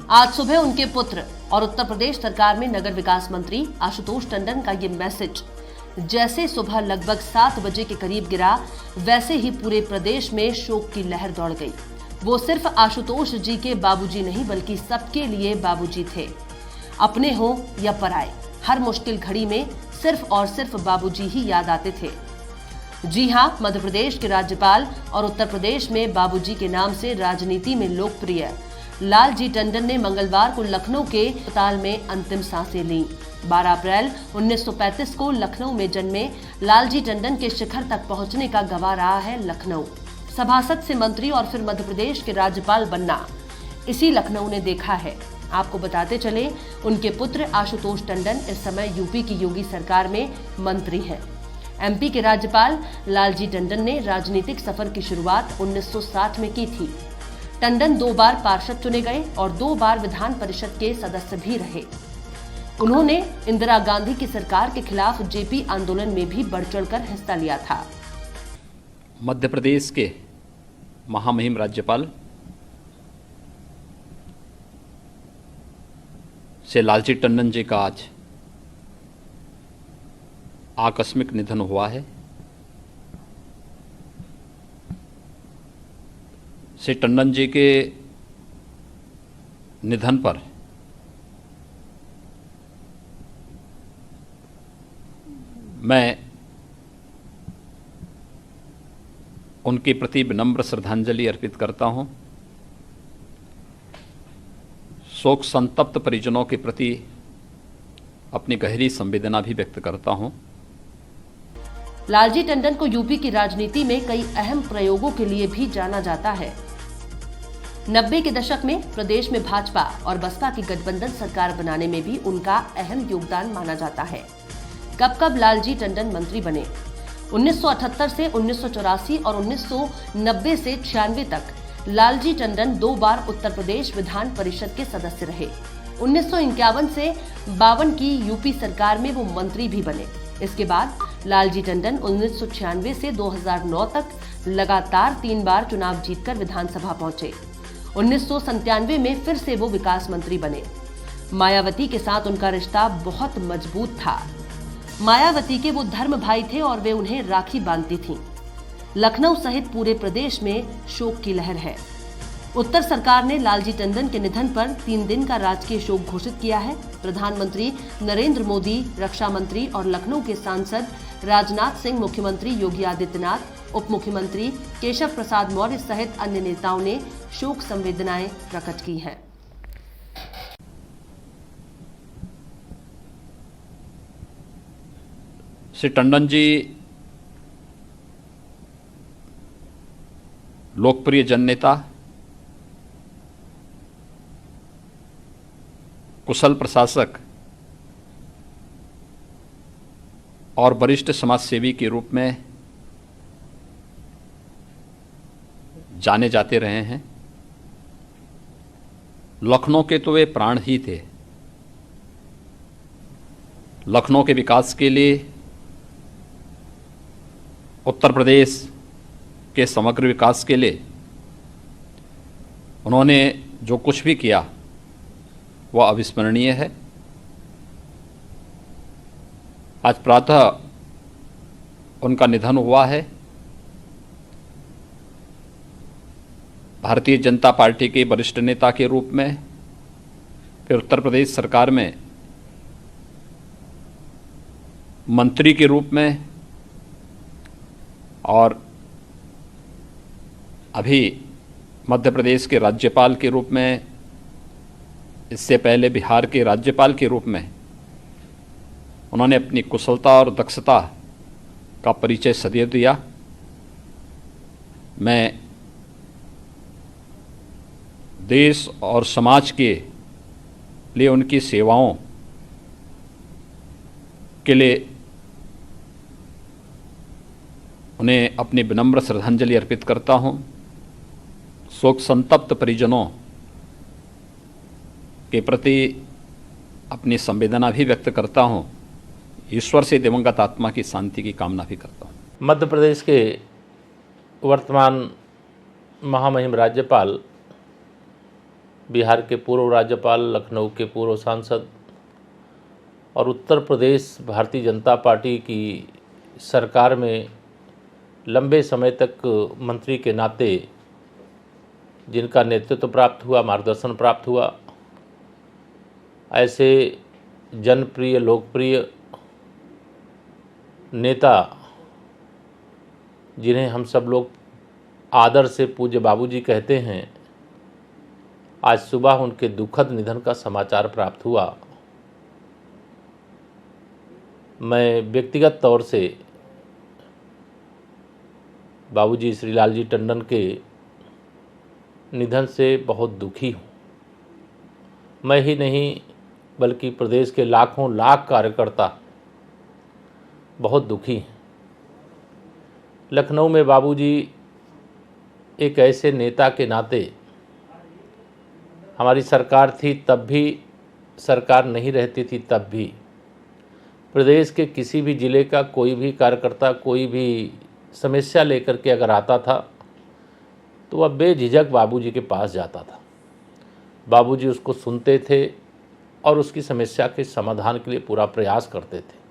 आज सुबह उनके पुत्र और उत्तर प्रदेश सरकार में नगर विकास मंत्री आशुतोष टंडन का ये मैसेज जैसे सुबह लगभग 7 बजे के करीब गिरा, वैसे ही पूरे प्रदेश में शोक की लहर दौड़ गई। वो सिर्फ आशुतोष जी के बाबूजी नहीं बल्कि सबके लिए बाबूजी थे। अपने हो या पराए, हर मुश्किल घड़ी में सिर्फ और सिर्फ बाबूजी ही याद आते थे। जी हां, मध्य प्रदेश के राज्यपाल और उत्तर प्रदेश में बाबूजी के नाम से राजनीति में लोकप्रिय लालजी टंडन ने मंगलवार को लखनऊ के अस्पताल में अंतिम सांसें लीं। 12 अप्रैल 1935 को लखनऊ में जन्मे लालजी टंडन के शिखर तक पहुंचने का गवाह रहा है लखनऊ। सभासद से मंत्री और फिर मध्य प्रदेश के राज्यपाल बनना, इसी लखनऊ ने देखा है। आपको बताते चले, उनके पुत्र आशुतोष टंडन इस समय यूपी की योगी सरकार में मंत्री हैं। एमपी के राज्यपाल लालजी टंडन ने राजनीतिक सफर की शुरुआत 1960 में की थी। टंडन 2 बार पार्षद चुने गए और 2 बार विधान परिषद के सदस्य भी रहे। उन्होंने इंदिरा गांधी की सरकार के खिलाफ जेपी आंदोलन में भी बढ़ चढ़कर हिस्सा लिया था। मध्य प्रदेश के महामहिम राज्यपाल से लालजी टंडन जी का आज आकस्मिक निधन हुआ है। श्री टंडन जी के निधन पर मैं उनके प्रति विनम्र श्रद्धांजलि अर्पित करता हूं। शोक संतप्त परिजनों के प्रति अपनी गहरी संवेदना भी व्यक्त करता हूं। लालजी टंडन को यूपी की राजनीति में कई अहम प्रयोगों के लिए भी जाना जाता है। 90 के दशक में प्रदेश में भाजपा और बसपा की गठबंधन सरकार बनाने में भी उनका अहम योगदान माना जाता है। कब कब लालजी टंडन मंत्री बने? 1978 से 1984 और 1990 से 96 तक लालजी टंडन 2 बार उत्तर प्रदेश विधान परिषद के सदस्य रहे। 1951 से 52 की यूपी सरकार में वो मंत्री भी बने। इसके बाद लालजी टंडन 1996 से 2009 तक लगातार 3 बार चुनाव जीतकर विधानसभा पहुंचे। 1997 में फिर से वो विकास मंत्री बने। मायावती के साथ उनका रिश्ता बहुत मजबूत था। मायावती के वो धर्म भाई थे और वे उन्हें राखी बांधती थीं। लखनऊ सहित पूरे प्रदेश में शोक की लहर है। उत्तर सरकार ने लालजी टंडन के निधन पर 3 दिन का राजकीय शोक घोषित किया है। प्रधानमंत्री नरेंद्र मोदी, रक्षा मंत्री और लखनऊ के सांसद राजनाथ सिंह, मुख्यमंत्री योगी आदित्यनाथ, उप मुख्यमंत्री केशव प्रसाद मौर्य सहित अन्य नेताओं ने शोक संवेदनाएं प्रकट की हैं। श्री टंडन जी लोकप्रिय जननेता, कुशल प्रशासक और वरिष्ठ समाजसेवी के रूप में जाने जाते रहे हैं। लखनऊ के तो वे प्राण ही थे। लखनऊ के विकास के लिए, उत्तर प्रदेश के समग्र विकास के लिए उन्होंने जो कुछ भी किया वह अविस्मरणीय है। आज प्रातः उनका निधन हुआ है। भारतीय जनता पार्टी के वरिष्ठ नेता के रूप में, फिर उत्तर प्रदेश सरकार में मंत्री के रूप में और अभी मध्य प्रदेश के राज्यपाल के रूप में, इससे पहले बिहार के राज्यपाल के रूप में उन्होंने अपनी कुशलता और दक्षता का परिचय सदैव दिया। मैं देश और समाज के लिए उनकी सेवाओं के लिए उन्हें अपनी विनम्र श्रद्धांजलि अर्पित करता हूं। शोक संतप्त परिजनों के प्रति अपनी संवेदना भी व्यक्त करता हूं। ईश्वर से दिवंगत आत्मा की शांति की कामना भी करता हूं। मध्य प्रदेश के वर्तमान महामहिम राज्यपाल बिहार के पूर्व राज्यपाल, लखनऊ के पूर्व सांसद और उत्तर प्रदेश भारतीय जनता पार्टी की सरकार में लंबे समय तक मंत्री के नाते जिनका नेतृत्व प्राप्त हुआ, मार्गदर्शन प्राप्त हुआ, ऐसे जनप्रिय, लोकप्रिय नेता जिन्हें हम सब लोग आदर से पूज्य बाबूजी कहते हैं, आज सुबह उनके दुखद निधन का समाचार प्राप्त हुआ। मैं व्यक्तिगत तौर से बाबूजी श्रीलाल जी टंडन के निधन से बहुत दुखी हूँ। मैं ही नहीं बल्कि प्रदेश के लाखों लाख कार्यकर्ता बहुत दुखी हैं। लखनऊ में बाबूजी एक ऐसे नेता के नाते, हमारी सरकार थी तब भी, सरकार नहीं रहती थी तब भी, प्रदेश के किसी भी ज़िले का कोई भी कार्यकर्ता कोई भी समस्या लेकर के अगर आता था तो वह बेझिझक बाबूजी के पास जाता था। बाबूजी उसको सुनते थे और उसकी समस्या के समाधान के लिए पूरा प्रयास करते थे।